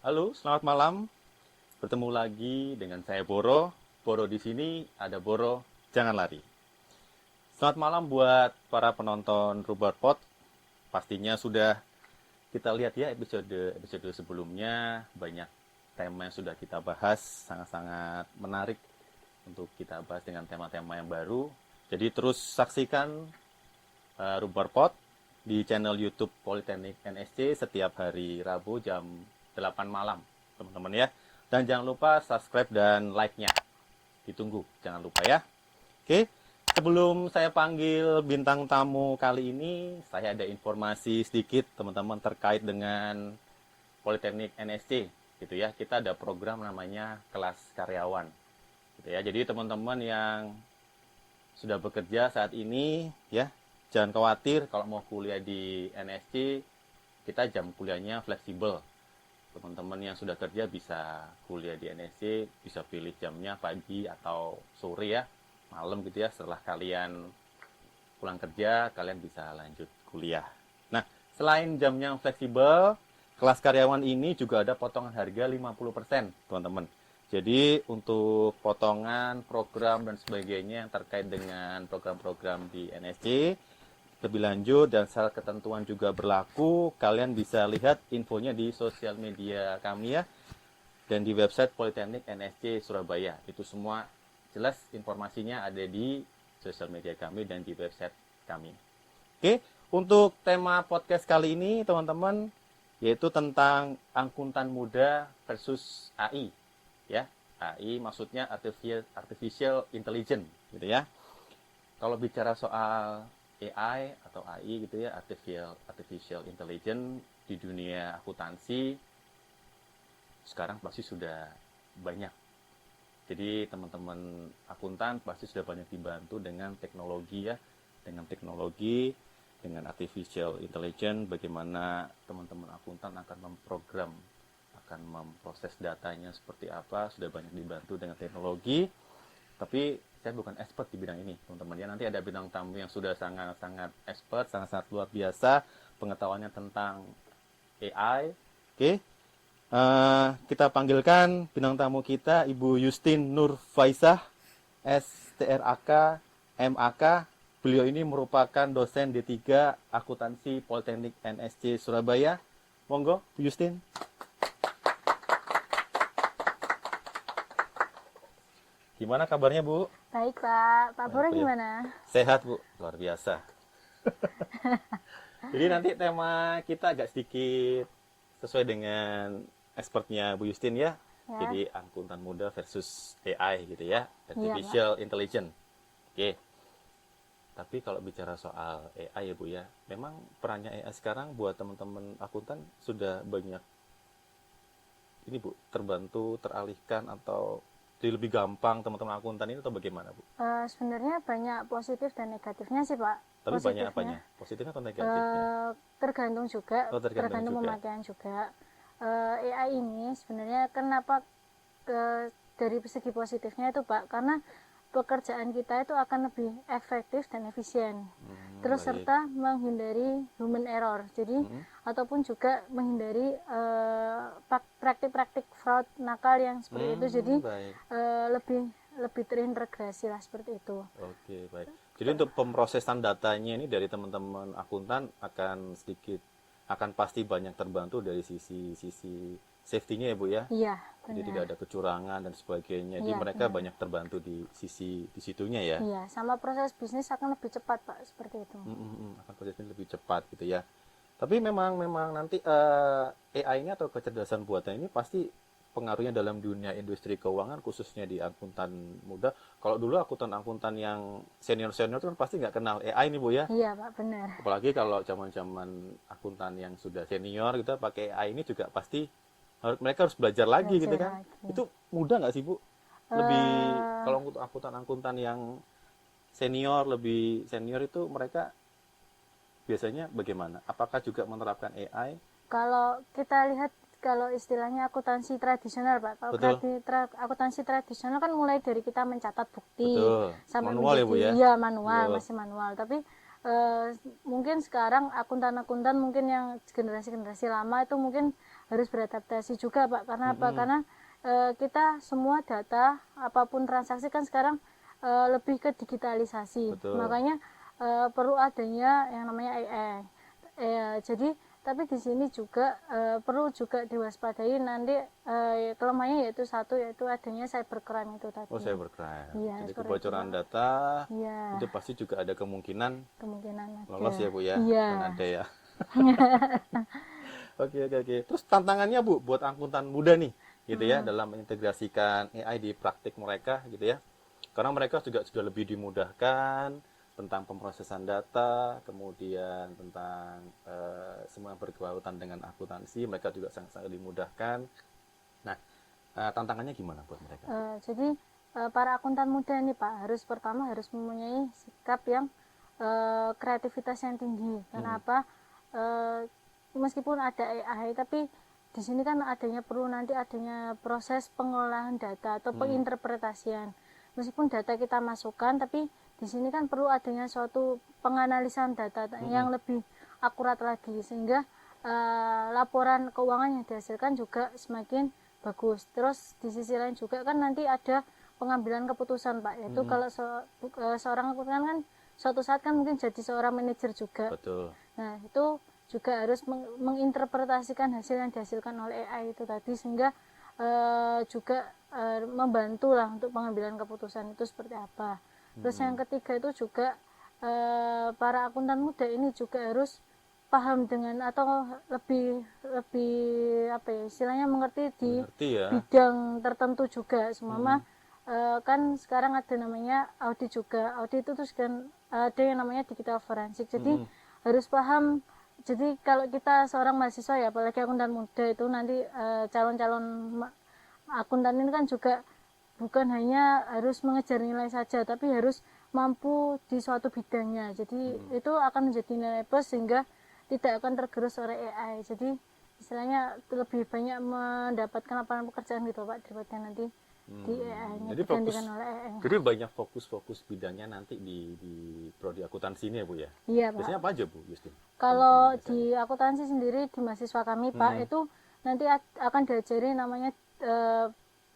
Halo, selamat malam. Bertemu lagi dengan saya Boro. Boro di sini ada Boro, jangan lari. Selamat malam buat para penonton Rubarpod. Pastinya sudah kita lihat ya episode sebelumnya, banyak tema yang sudah kita bahas, sangat-sangat menarik untuk kita bahas dengan tema-tema yang baru. Jadi terus saksikan Rubarpod di channel YouTube Politeknik NSC setiap hari Rabu jam 8 malam, teman-teman ya. Dan jangan lupa subscribe dan like-nya. Ditunggu, jangan lupa ya. Oke, sebelum saya panggil bintang tamu kali ini, saya ada informasi sedikit teman-teman terkait dengan Politeknik NSC gitu ya. Kita ada program namanya kelas karyawan gitu ya. Jadi teman-teman yang sudah bekerja saat ini ya, jangan khawatir kalau mau kuliah di NSC, kita jam kuliahnya fleksibel. Teman-teman yang sudah kerja bisa kuliah di NSC, bisa pilih jamnya pagi atau sore ya, malam gitu ya. Setelah kalian pulang kerja, kalian bisa lanjut kuliah. Nah, selain jamnya yang fleksibel, kelas karyawan ini juga ada potongan harga 50%, teman-teman. Jadi untuk potongan program dan sebagainya yang terkait dengan program-program di NSC lebih lanjut dan syarat ketentuan juga berlaku, kalian bisa lihat infonya di sosial media kami ya, dan di website Politeknik NSC Surabaya. Itu semua jelas informasinya ada di sosial media kami dan di website kami. Oke, untuk tema podcast kali ini teman-teman, yaitu tentang angkutan muda versus AI ya. AI maksudnya artificial intelligence gitu ya. Kalau bicara soal AI atau AI gitu ya, artificial intelligence di dunia akuntansi sekarang pasti sudah banyak. Jadi teman-teman akuntan pasti sudah banyak dibantu dengan teknologi ya, dengan artificial intelligence, bagaimana teman-teman akuntan akan memprogram, akan memproses datanya seperti apa, sudah banyak dibantu dengan teknologi. Tapi saya bukan expert di bidang ini, teman-teman ya. Nanti ada bidang tamu yang sudah sangat-sangat expert, sangat-sangat luar biasa pengetahuannya tentang AI. Oke, kita panggilkan bintang tamu kita, Ibu Yustin Nur Faisah, STRAK, MAK. Beliau ini merupakan dosen D3 Akuntansi Politeknik NSC Surabaya. Monggo, Bu Yustin. Gimana kabarnya, Bu? Baik, Pak. Pak Boro Baik, Bu, ya. gimana? Sehat, Bu. Luar biasa. Jadi nanti tema kita agak sedikit sesuai dengan expertnya Bu Yustin ya. Ya. Jadi angkutan muda versus AI gitu ya. Iya, Artificial Intelligence. Oke. Tapi kalau bicara soal AI ya Bu ya, memang perannya AI sekarang buat teman-teman akuntan sudah banyak ini Bu, terbantu, teralihkan atau jadi lebih gampang teman-teman akuntan ini atau bagaimana Bu? Sebenarnya banyak positif dan negatifnya sih, Pak. Tapi banyak Positifnya apanya? Positifnya atau negatifnya? tergantung juga, Oh, tergantung juga. pemakaian juga. AI ini sebenarnya kenapa dari segi positifnya itu, Pak, karena pekerjaan kita itu akan lebih efektif dan efisien. Terus Baik. serta menghindari human error. Jadi ataupun juga menghindari praktik-praktik fraud nakal yang seperti itu. Jadi Baik. lebih terintegrasi lah seperti itu. Oke, baik. Jadi untuk pemrosesan datanya ini dari teman-teman akuntan akan pasti banyak terbantu dari sisi safety-nya ya Bu ya. Iya, Jadi benar. tidak ada kecurangan dan sebagainya. Jadi Iya, mereka benar. banyak terbantu di situnya ya. Iya, sama proses bisnis akan lebih cepat, Pak, seperti itu. Akan prosesnya lebih cepat gitu ya. Tapi memang nanti AI-nya atau kecerdasan buatan ini pasti pengaruhnya dalam dunia industri keuangan khususnya di akuntan muda. Kalau dulu akuntan yang senior itu kan pasti nggak kenal AI nih Bu ya. Iya, Pak, benar. Apalagi kalau zaman-zaman akuntan yang sudah senior gitu pakai AI ini juga pasti mereka harus belajar lagi gitu kan. Lagi. Itu mudah nggak sih Bu? Lebih Eh, kalau untuk akuntan yang lebih senior itu mereka biasanya bagaimana? Apakah juga menerapkan AI? Kalau kita lihat, kalau istilahnya akuntansi tradisional, Pak. Kalau Betul. akuntansi tradisional kan mulai dari kita mencatat bukti Betul. sampai Manual ya, Bu, ya? iya, manual, Betul. masih manual. Tapi mungkin sekarang akuntan-akuntan mungkin yang generasi-generasi lama itu mungkin harus beradaptasi juga Pak. Karena apa? Karena kita semua data apapun transaksi kan sekarang lebih ke digitalisasi. Betul. Makanya perlu adanya yang namanya AI. Jadi tapi di sini juga perlu juga diwaspadai nanti kelemahannya yaitu satu, yaitu adanya cybercrime itu tadi. Oh, cybercrime. Iya, Jadi seperti kebocoran itu, Pak. data Iya, itu pasti juga ada kemungkinan ada. lolos ya Bu ya. Iya. Dan ada ya. Oke. Terus tantangannya Bu buat akuntan muda nih, gitu ya, dalam mengintegrasikan AI di praktik mereka, gitu ya. Karena mereka juga sudah lebih dimudahkan tentang pemrosesan data, kemudian tentang semua yang berkaitan dengan akuntansi, mereka juga sangat-sangat dimudahkan. Nah, tantangannya gimana buat mereka? Jadi para akuntan muda ini Pak pertama harus mempunyai sikap yang kreativitas yang tinggi. Kenapa? Meskipun ada AI, tapi di sini kan nanti adanya proses pengolahan data atau penginterpretasian. Meskipun data kita masukkan, tapi di sini kan perlu adanya suatu penganalisan data yang lebih akurat lagi, sehingga laporan keuangan yang dihasilkan juga semakin bagus. Terus di sisi lain juga kan nanti ada pengambilan keputusan Pak, yaitu kalau seorang akuntan kan suatu saat kan mungkin jadi seorang manajer juga. Betul. Nah itu juga harus menginterpretasikan hasil yang dihasilkan oleh AI itu tadi, sehingga juga membantu lah untuk pengambilan keputusan itu seperti apa. Terus yang ketiga itu juga para akuntan muda ini juga harus paham dengan atau lebih apa ya istilahnya mengerti di bidang tertentu juga. Semama kan sekarang ada namanya audit juga. Audit itu terus kan ada yang namanya digital forensik. Jadi harus paham. Jadi kalau kita seorang mahasiswa ya, apalagi akuntan muda itu nanti calon-calon akuntan ini kan juga bukan hanya harus mengejar nilai saja, tapi harus mampu di suatu bidangnya. Jadi itu akan menjadi nilai plus sehingga tidak akan tergerus oleh AI. Jadi istilahnya lebih banyak mendapatkan lapangan pekerjaan gitu Pak daripada nanti di AI-nya digantikan oleh AI. Jadi banyak fokus bidangnya nanti di prodi akuntansi ini ya Bu ya? Iya Pak. Biasanya apa aja Bu Justin? Kalau di akuntansi sendiri di mahasiswa kami Pak itu nanti akan diajari namanya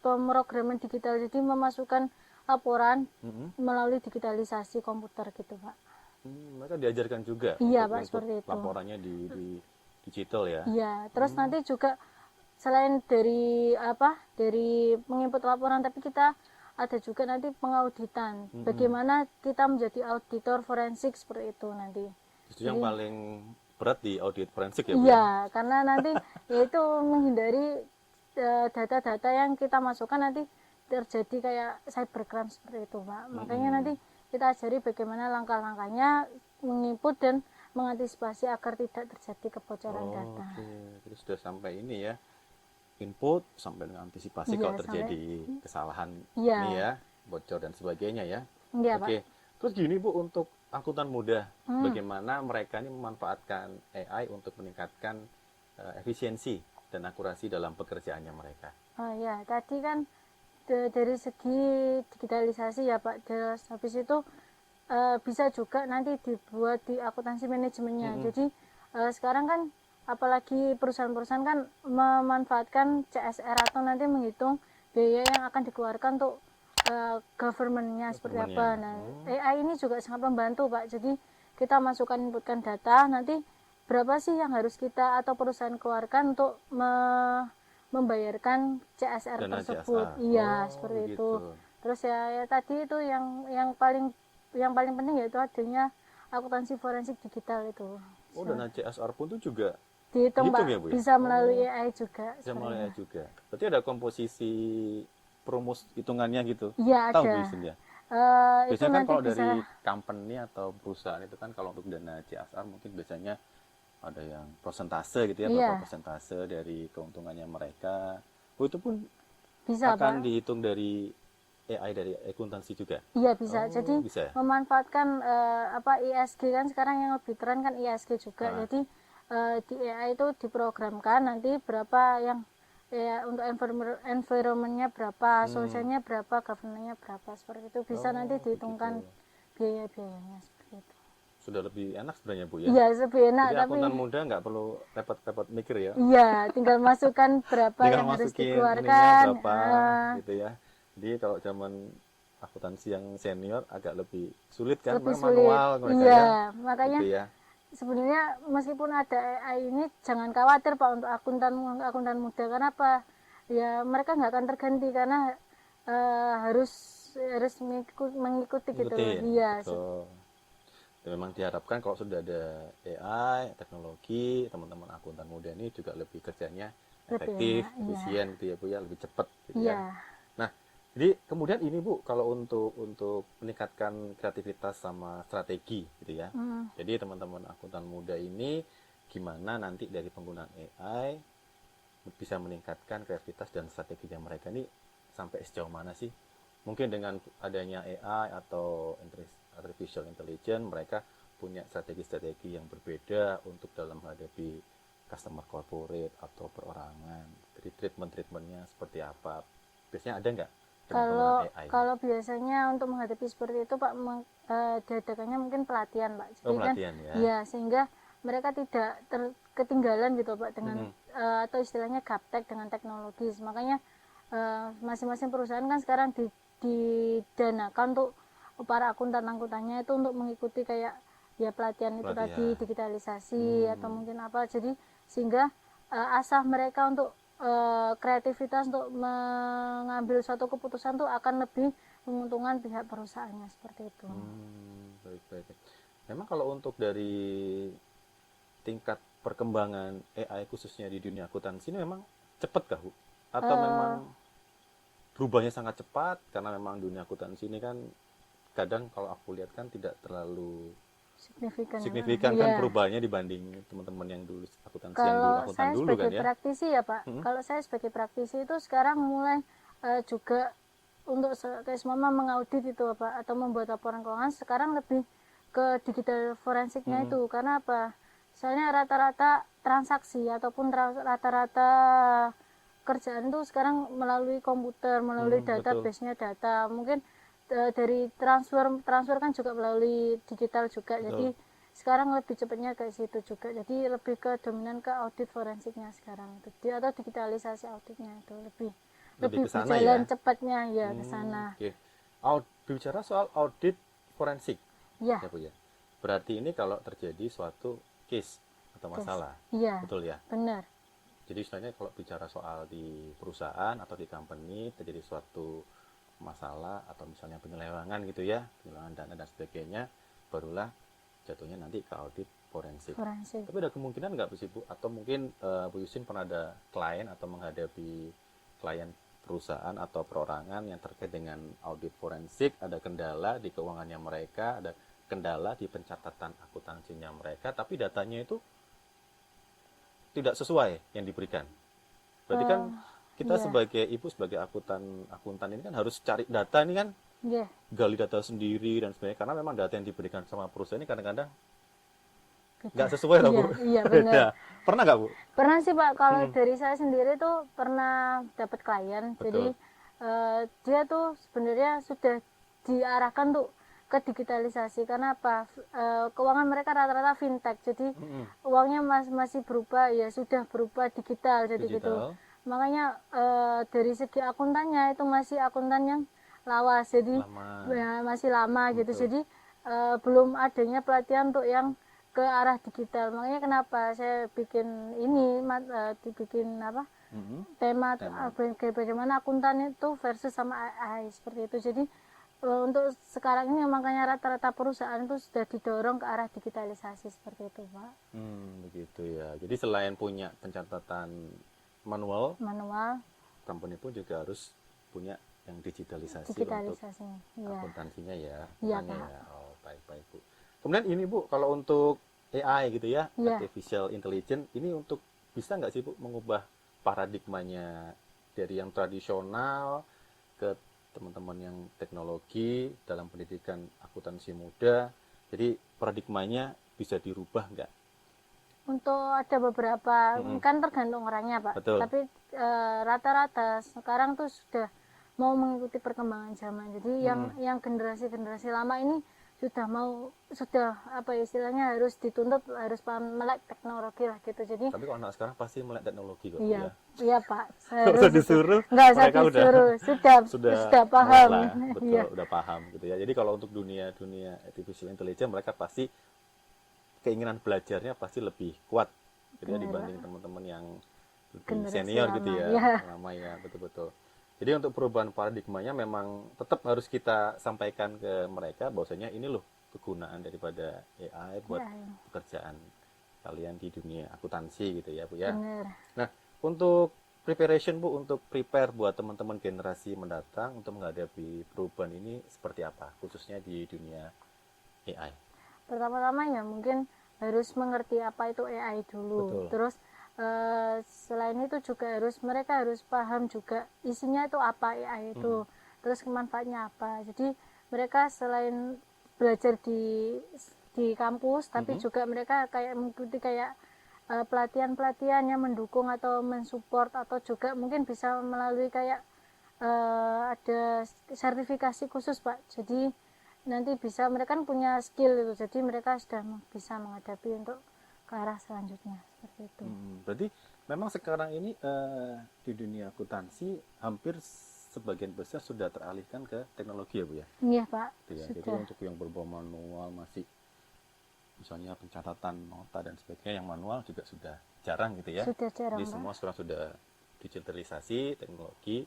pemrograman digital. Jadi memasukkan laporan melalui digitalisasi komputer gitu Pak. Mereka diajarkan juga iya Pak, seperti itu. Laporannya di digital ya? Iya, terus nanti juga selain dari menginput laporan, tapi kita ada juga nanti pengauditan. Bagaimana kita menjadi auditor forensik seperti itu nanti. Itu yang paling berat di audit forensik ya Bu? Iya, karena nanti yaitu menghindari data-data yang kita masukkan nanti terjadi kayak cybercrime seperti itu Pak. Makanya nanti kita ajari bagaimana langkah-langkahnya menginput dan mengantisipasi agar tidak terjadi kebocoran data. Oke, terus sudah sampai ini ya, input sampai dengan antisipasi kalau terjadi kesalahan ini ya, bocor dan sebagainya ya. Iya, Oke, terus gini Bu, untuk akuntan muda, bagaimana mereka ini memanfaatkan AI untuk meningkatkan efisiensi dan akurasi dalam pekerjaannya mereka? Oh ya, tadi kan dari segi digitalisasi ya Pak, terus habis itu bisa juga nanti dibuat di akuntansi manajemennya. Jadi sekarang kan apalagi perusahaan-perusahaan kan memanfaatkan CSR atau nanti menghitung biaya yang akan dikeluarkan untuk government-nya seperti apa. Nah, AI ini juga sangat membantu Pak. Jadi kita inputkan data, nanti berapa sih yang harus kita atau perusahaan keluarkan untuk membayarkan CSR tersebut. CSR. Iya, seperti itu. Terus ya tadi itu yang paling penting yaitu adanya akuntansi forensik digital itu. Dana CSR pun itu juga dihitung Pak, ya, Bu, ya? Bisa melalui AI juga. Bisa melalui AI juga. Berarti ada komposisi perumus hitungannya gitu? Iya, tahu ada. Bu ya? Itu biasanya kan kalau bisa... dari company atau perusahaan itu kan kalau untuk dana CSR mungkin biasanya ada yang persentase gitu ya, berapa persentase dari keuntungannya mereka. Itu pun bisa akan Pak dihitung dari AI dari akuntansi juga? Iya bisa. Jadi bisa. Memanfaatkan ISG kan sekarang yang lebih tren kan ISG juga. Jadi di AI itu diprogramkan nanti berapa yang untuk environment-nya berapa, solusinya berapa, governance-nya berapa, seperti itu bisa nanti dihitungkan biaya-biayanya seperti itu. sudah lebih enak sebenarnya Bu ya. Iya, lebih enak, Jadi tapi akuntan muda nggak perlu repot-repot mikir ya. iya, tinggal masukkan berapa Tinggal yang harus masukin ininya dikeluarkan. berapa gitu ya. Jadi kalau zaman akuntansi yang senior agak lebih sulit kan, Lebih karena sulit. manual mereka Iya, ya. makanya Gitu ya. sebenarnya meskipun ada AI ini jangan khawatir Pak untuk akuntan muda. Kenapa? Ya mereka nggak akan terganti karena harus mengikuti gitu loh. Ikutin, Iya, betul. Dan memang diharapkan kalau sudah ada AI, teknologi, teman-teman akuntan muda ini juga lebih kerjanya lebih efektif, enak. Iya, efisien gitu ya Bu ya, lebih cepat gitu iya. ya. Nah, jadi kemudian ini Bu, kalau untuk meningkatkan kreativitas sama strategi gitu ya. Mm. Jadi teman-teman akuntan muda ini gimana nanti dari penggunaan AI bisa meningkatkan kreativitas dan strateginya mereka ini sampai sejauh mana sih? Mungkin dengan adanya AI atau artificial intelligence mereka punya strategi-strategi yang berbeda untuk dalam menghadapi customer corporate atau perorangan. Jadi treatmentnya seperti apa? Biasanya ada nggak dengan Kalau penggunaan AI? kalau biasanya untuk menghadapi seperti itu Pak, diadakannya mungkin pelatihan Pak. Jadi Oh, kan, pelatihan ya. ya sehingga mereka tidak ketinggalan gitu Pak dengan atau istilahnya gaptek dengan teknologis. Makanya masing-masing perusahaan kan sekarang didanakan untuk para akuntannya itu untuk mengikuti kayak ya pelatihan itu tadi, digitalisasi atau mungkin apa. Jadi sehingga asah mereka untuk kreativitas untuk mengambil suatu keputusan tuh akan lebih menguntungkan pihak perusahaannya seperti itu. Baik. Memang kalau untuk dari tingkat perkembangan AI khususnya di dunia akuntansi ini memang cepat kah Bu? Atau memang berubahnya sangat cepat karena memang dunia akuntansi ini kan kadang kalau aku lihat kan tidak terlalu signifikan kan perubahannya dibanding teman-teman yang dulu akuntansi yang dulu akuntan dulu kan ya. Praktisi ya Pak, kalau saya sebagai praktisi itu sekarang mulai juga untuk kayak semua mengaudit itu Pak atau membuat laporan keuangan sekarang lebih ke digital forensiknya itu karena apa? Soalnya rata-rata transaksi ataupun rata-rata kerjaan itu sekarang melalui komputer, melalui database-nya data. Mungkin dari transfer kan juga melalui digital juga. Jadi sekarang lebih cepatnya ke situ juga. Jadi lebih ke dominan ke audit forensiknya sekarang itu. Atau digitalisasi auditnya itu lebih berjalan ya? Cepatnya ya ke sana. Okay. Bicara soal audit forensik. Ya. Bu ya. Berarti ini kalau terjadi suatu case atau masalah. Iya. Betul ya? Benar. Jadi sebenarnya kalau bicara soal di perusahaan atau di company terjadi suatu masalah atau misalnya penyelewengan gitu ya, penyelewengan dana dan sebagainya, barulah jatuhnya nanti ke audit forensik. Tapi ada kemungkinan nggak sih Bu? Atau mungkin Bu Yusin pernah ada klien atau menghadapi klien perusahaan atau perorangan yang terkait dengan audit forensik, ada kendala di keuangannya mereka, ada kendala di pencatatan akuntansinya mereka, tapi datanya itu tidak sesuai yang diberikan. Berarti kan kita sebagai ibu, sebagai akuntan ini kan harus cari data ini kan, gali data sendiri dan sebagainya, karena memang data yang diberikan sama perusahaan ini kadang-kadang nggak sesuai lah Bu. Iya benar. Pernah nggak Bu? Pernah sih Pak. Kalau dari saya sendiri tuh pernah dapat klien. Betul. Jadi dia tuh sebenarnya sudah diarahkan tuh ke digitalisasi karena apa? Keuangan mereka rata-rata fintech. Jadi uangnya masih berupa ya sudah berupa digital jadi gitu. Makanya dari segi akuntannya itu masih akuntan yang lawas. Jadi ya, masih lama gitu. Jadi belum adanya pelatihan untuk yang ke arah digital. Makanya kenapa saya bikin ini dibikin apa? Tema. Bagaimana akuntan itu versus sama AI seperti itu. Jadi untuk sekarang ini makanya rata-rata perusahaan itu sudah didorong ke arah digitalisasi seperti itu Pak. Begitu ya. Jadi selain punya pencatatan manual, company pun juga harus punya yang digitalisasi untuk akuntansinya ya. Iya Pak. Oh, baik Bu. Kemudian ini Bu, kalau untuk AI gitu ya, artificial intelligence, ini untuk bisa nggak sih Bu mengubah paradigmanya dari yang tradisional ke teman-teman yang teknologi dalam pendidikan akuntansi muda? Jadi paradigmanya bisa dirubah nggak? Untuk ada beberapa, kan tergantung orangnya Pak. Betul. Tapi rata-rata sekarang tuh sudah mau mengikuti perkembangan zaman. Jadi yang generasi lama ini sudah apa ya, istilahnya harus dituntut harus paham melek teknologi lah gitu. Jadi Tapi kalau anak sekarang pasti melek teknologi kok. iya, Ya. iya Pak, Nggak usah disuruh, nggak usah mereka disuruh, sudah sudah melek paham. lah, betul, Iya, udah paham gitu ya. Jadi kalau untuk dunia artificial intelligence, mereka pasti keinginan belajarnya pasti lebih kuat gitu ya, benar, dibanding Pak. teman-teman yang lebih Generasi senior gitu lama, ya, ya. lama ya, betul-betul. Jadi untuk perubahan paradigmanya memang tetap harus kita sampaikan ke mereka bahwasanya ini loh kegunaan daripada AI buat Ya, pekerjaan kalian di dunia akuntansi gitu ya Bu ya. benar. Nah, untuk preparation Bu, untuk prepare buat teman-teman generasi mendatang untuk menghadapi perubahan ini seperti apa, khususnya di dunia AI? Pertama-tama ya mungkin harus mengerti apa itu AI dulu. Betul. Terus selain itu juga mereka harus paham juga isinya itu apa AI itu. Terus manfaatnya apa. Jadi mereka selain belajar di kampus, tapi juga mereka kayak mengikuti kayak pelatihan-pelatihan yang mendukung atau mensupport, atau juga mungkin bisa melalui kayak ada sertifikasi khusus Pak. Jadi nanti bisa mereka kan punya skill itu, jadi mereka sudah bisa menghadapi untuk ke arah selanjutnya seperti itu. Berarti memang sekarang ini di dunia akuntansi hampir sebagian besar sudah teralihkan ke teknologi ya Bu ya? Iya Pak, Gitu ya. Jadi sudah. untuk yang berbau manual masih, misalnya pencatatan nota dan sebagainya yang manual juga sudah jarang gitu ya. Sudah jarang Jadi Pak. semua sekarang sudah digitalisasi, teknologi,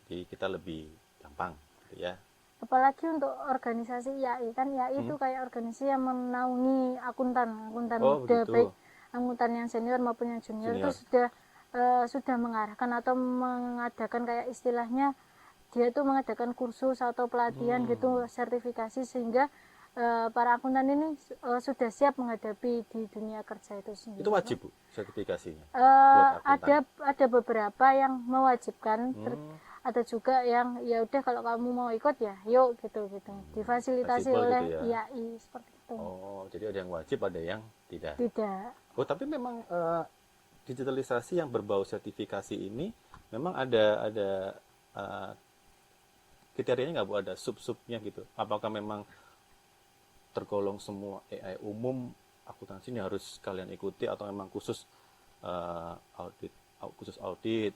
jadi kita lebih gampang gitu ya. Apalagi untuk organisasi IAI, kan IAI itu kayak organisasi yang menaungi akuntan Oh muda, begitu. baik akuntan yang senior maupun yang junior itu Senior. sudah mengarahkan atau mengadakan kayak istilahnya dia itu mengadakan kursus atau pelatihan gitu, sertifikasi, sehingga para akuntan ini sudah siap menghadapi di dunia kerja itu sendiri. Itu wajib Bu sertifikasinya buat akuntan? Ada beberapa yang mewajibkan, Hmm, ada juga yang ya udah kalau kamu mau ikut ya yuk gitu difasilitasi fleksibel oleh gitu ya. IAI seperti itu. Oh, jadi ada yang wajib, ada yang tidak. Tidak. Oh, tapi memang digitalisasi yang berbau sertifikasi ini memang ada kriterianya nggak Bu? Ada sub-subnya gitu? Apakah memang tergolong semua AI umum akuntansi ini harus kalian ikuti, atau memang khusus audit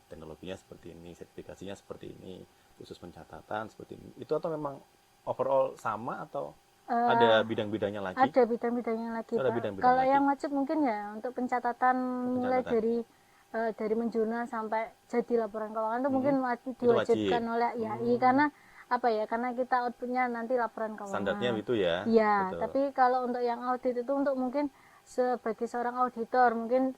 teknologinya seperti ini, sertifikasinya seperti ini, khusus pencatatan seperti ini? Itu atau memang overall sama, atau ada bidang-bidangnya lagi? Ada bidang-bidangnya lagi Ada Pak. bidang-bidang Kalau lagi. yang wajib mungkin ya untuk pencatatan mulai Pencatatan. dari menjurnal sampai jadi laporan keuangan itu mungkin Itu wajib. diwajibkan oleh IAI, karena apa ya, karena kita outputnya nanti laporan keuangan. Standarnya itu ya. Iya, Betul. tapi kalau untuk yang audit itu untuk mungkin sebagai seorang auditor mungkin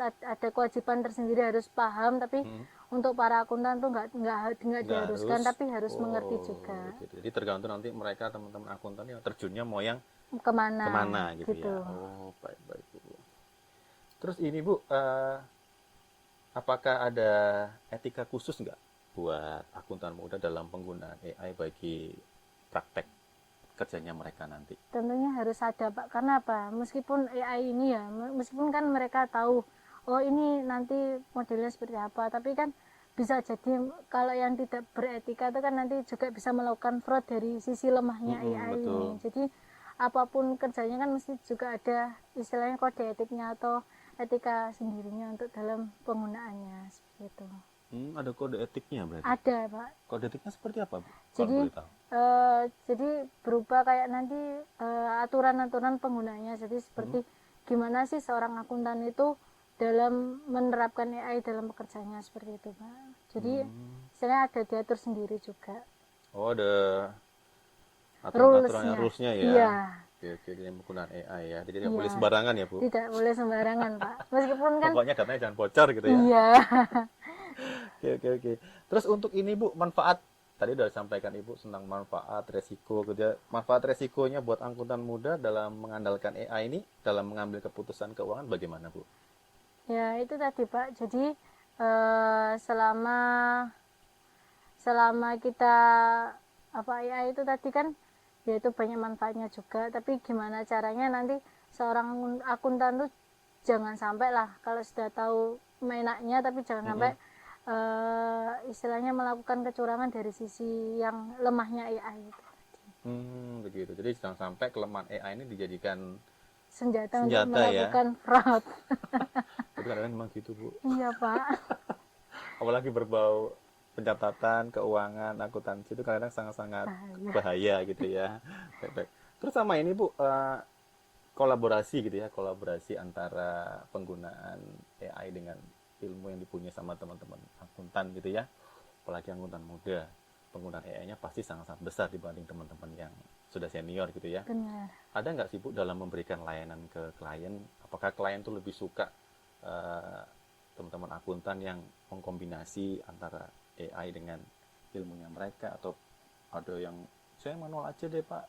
ada kewajiban tersendiri harus paham, tapi untuk para akuntan tuh nggak diharuskan, tapi harus mengerti juga Gitu. Jadi tergantung nanti mereka teman-teman akuntan yang terjunnya mau yang kemana gitu ya. Oh, baik-baik Bu. Terus ini Bu, apakah ada etika khusus nggak buat akuntan muda dalam penggunaan AI bagi praktek kerjanya mereka nanti? Tentunya harus ada Pak, karena apa, meskipun AI ini ya, meskipun kan mereka tahu oh ini nanti modelnya seperti apa, tapi kan bisa jadi kalau yang tidak beretika itu kan nanti juga bisa melakukan fraud dari sisi lemahnya AI Betul. ini. Jadi apapun kerjanya kan mesti juga ada istilahnya kode etiknya atau etika sendirinya untuk dalam penggunaannya seperti itu. Ada kode etiknya berarti? Ada Pak. Kode etiknya seperti apa Bu? Jadi Kalau boleh tahu. jadi berupa kayak nanti aturan-aturan penggunanya. Jadi seperti gimana sih seorang akuntan itu dalam menerapkan AI dalam pekerjaannya seperti itu Pak. Jadi istilahnya ada diatur sendiri juga. Oh, ada aturan-aturannya, rulesnya ya. Iya. Oke, yang menggunakan AI ya. Jadi tidak boleh sembarangan ya Bu. Tidak boleh sembarangan Pak. Meskipun kan Pokoknya datanya jangan bocor gitu ya. iya. Oke. Terus untuk ini Bu, manfaat tadi udah disampaikan Ibu tentang manfaat, resiko gitu ya. Manfaat resikonya buat akuntan muda dalam mengandalkan AI ini dalam mengambil keputusan keuangan bagaimana Bu? Ya itu tadi Pak. Jadi selama kita AI itu tadi kan ya itu banyak manfaatnya juga, tapi gimana caranya nanti seorang akuntan tuh jangan sampai lah kalau sudah tahu mainaknya, tapi jangan sampai istilahnya melakukan kecurangan dari sisi yang lemahnya AI itu. Begitu. Jadi jangan sampai kelemahan AI ini dijadikan senjata untuk senjata ya. melakukan fraud. Tapi kadang-kadang memang gitu, Bu. Iya Pak. Apalagi berbau pencatatan, keuangan, akuntansi itu kadang-kadang sangat-sangat Bahaya. bahaya gitu ya. Baik-baik. Terus sama ini Bu, kolaborasi gitu ya, kolaborasi antara penggunaan AI dengan ilmu yang dipunyai sama teman-teman akuntan gitu ya. Apalagi akuntan muda, penggunaan AI-nya pasti sangat-sangat besar dibanding teman-teman yang sudah senior gitu ya. Benar. Ada nggak sih Bu dalam memberikan layanan ke klien, apakah klien tuh lebih suka teman-teman akuntan yang mengkombinasi antara AI dengan ilmunya mereka, atau ada yang saya manual aja deh Pak,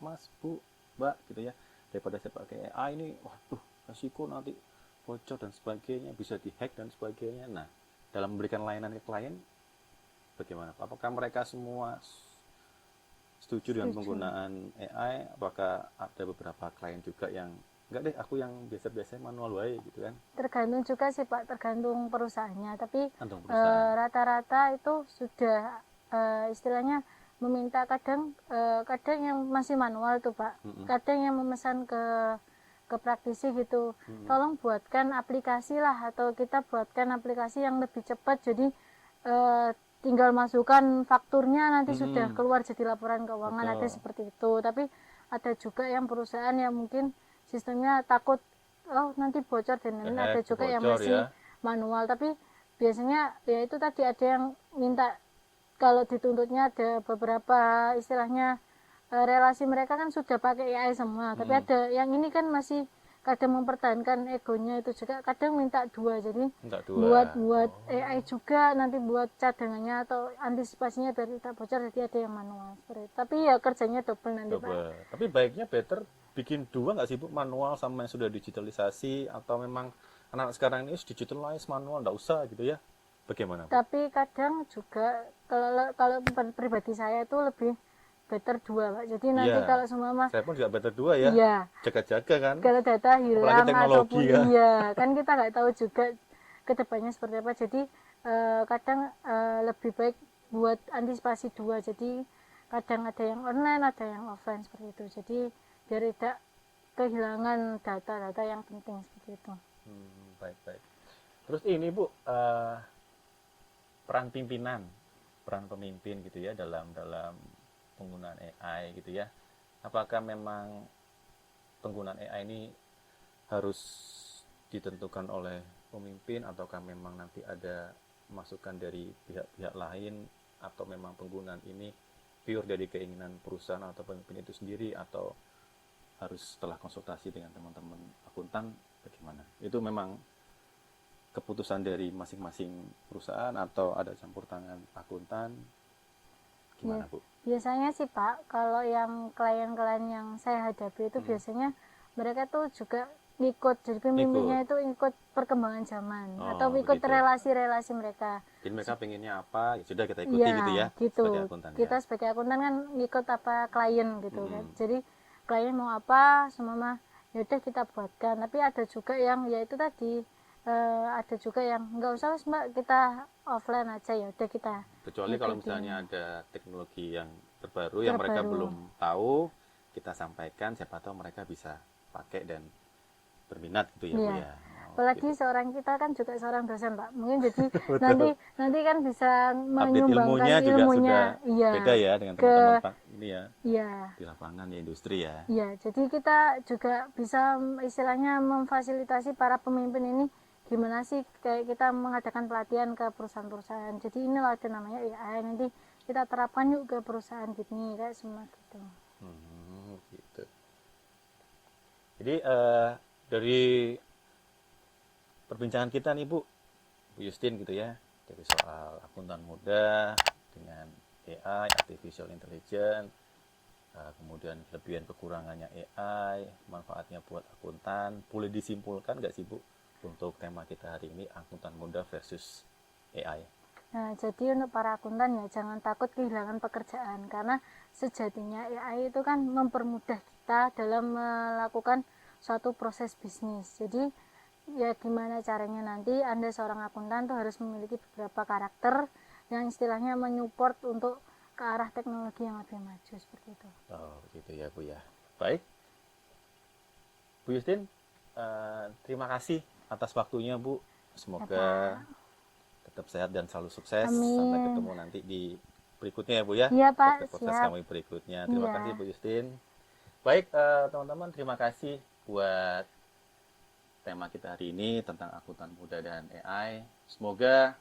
Mas, Bu, Mbak gitu ya, daripada saya pakai AI ini, waduh resiko nanti bocor dan sebagainya, bisa dihack dan sebagainya. Nah, dalam memberikan layanan ke klien bagaimana Pak? Apakah mereka semua setuju dengan penggunaan AI? Apakah ada beberapa klien juga yang enggak deh, aku yang biasa-biasa manual wae gitu kan? Tergantung juga sih Pak, tergantung perusahaannya. Tapi Tergantung perusahaan. rata-rata itu sudah istilahnya meminta, kadang yang masih manual tuh Pak. Kadang yang memesan ke praktisi gitu. Tolong buatkan aplikasi lah, atau kita buatkan aplikasi yang lebih cepat. Jadi tinggal masukkan fakturnya, nanti sudah keluar jadi laporan keuangan. Betul. Ada seperti itu. Tapi ada juga yang perusahaan yang mungkin sistemnya takut nanti bocor dan lain-lain. Ada juga yang bocor masih ya. manual. Tapi biasanya ya itu tadi, ada yang minta kalau dituntutnya ada beberapa istilahnya relasi mereka kan sudah pakai AI semua. Tapi ada yang ini kan masih kadang mempertahankan egonya itu juga, kadang minta dua. Jadi Minta dua. buat AI juga, nanti buat cadangannya atau antisipasinya biar tidak bocor, jadi ada yang manual seperti itu. Tapi ya kerjanya double nanti Pak. Coba. Tapi baiknya better bikin dua nggak sih Bu, manual sama yang sudah digitalisasi, atau memang anak sekarang ini digitalize manual nggak usah gitu ya? Bagaimana Bu? Tapi kadang juga kalau pribadi saya itu lebih better dua Pak. Jadi nanti Iya. kalau semua mah Saya pun juga better dua ya. iya, Jaga-jaga kan. kalau data hilang teknologi ataupun ya. iya kan kita nggak tahu juga kedepannya seperti apa. Jadi kadang lebih baik buat antisipasi dua. Jadi kadang ada yang online, ada yang offline seperti itu. Jadi biar tidak kehilangan data-data yang penting seperti itu. Baik-baik. Terus ini Bu, peran pimpinan, peran pemimpin gitu ya dalam penggunaan AI gitu ya. Apakah memang penggunaan AI ini harus ditentukan oleh pemimpin, ataukah memang nanti ada masukan dari pihak-pihak lain, atau memang penggunaan ini pure dari keinginan perusahaan atau pemimpin itu sendiri, atau harus setelah konsultasi dengan teman-teman akuntan, bagaimana? Itu memang keputusan dari masing-masing perusahaan, atau ada campur tangan akuntan? Gimana Bu? Biasanya sih Pak, kalau yang klien-klien yang saya hadapi itu biasanya mereka tuh juga ngikut, jadi pemimpinnya itu ikut perkembangan zaman, atau ikut begitu. relasi-relasi mereka. Jadi mereka pengennya apa, ya sudah kita ikuti Iya, gitu ya, gitu. sebagai akuntan Kita ya. sebagai akuntan kan ngikut apa klien gitu kan. Jadi klien mau apa, semua mah yaudah kita buatkan. Tapi ada juga yang ya itu tadi, ada juga yang nggak usah Mbak, kita offline aja, ya udah kita. Kecuali kalau misalnya ada teknologi yang terbaru yang mereka belum tahu, kita sampaikan, siapa tahu mereka bisa pakai dan berminat gitu ya Bu ya. Apalagi Gitu. seorang kita kan juga seorang dosen Pak, mungkin jadi nanti kan bisa Update menyumbangkan ilmunya juga sudah iya, beda ya dengan teman-teman Pak ini ya, iya. di lapangan ya, industri ya. Iya, jadi kita juga bisa istilahnya memfasilitasi para pemimpin ini, gimana sih kayak kita mengadakan pelatihan ke perusahaan-perusahaan. Jadi inilah ada namanya AI, nanti kita terapkan yuk ke perusahaan gini, kayak semua gitu. Gitu. Jadi dari perbincangan kita nih Bu Justin gitu ya, dari soal akuntan muda dengan AI, artificial intelligence, kemudian kelebihan kekurangannya AI, manfaatnya buat akuntan, boleh disimpulkan nggak sih Bu untuk tema kita hari ini, akuntan muda versus AI? Nah, jadi untuk para akuntan ya jangan takut kehilangan pekerjaan, karena sejatinya AI itu kan mempermudah kita dalam melakukan suatu proses bisnis. Jadi ya gimana caranya nanti Anda seorang akuntan tuh harus memiliki beberapa karakter yang istilahnya menyupport untuk ke arah teknologi yang lebih maju seperti itu. Oh, begitu ya Bu ya. Baik. Bu Justin, terima kasih atas waktunya Bu. Semoga tetap sehat dan selalu sukses. Amin. Sampai ketemu nanti di berikutnya ya Bu ya. Iya Pak, Podcast siap. kami berikutnya. Terima Iya. kasih Bu Justin. Baik teman-teman, terima kasih buat tema kita hari ini tentang akuntan muda dan AI. Semoga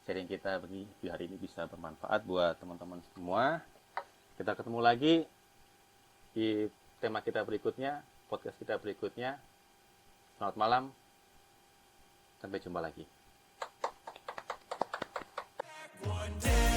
sharing kita di hari ini bisa bermanfaat buat teman-teman semua. Kita ketemu lagi di tema kita berikutnya, podcast kita berikutnya. Selamat malam. Sampai jumpa lagi. One day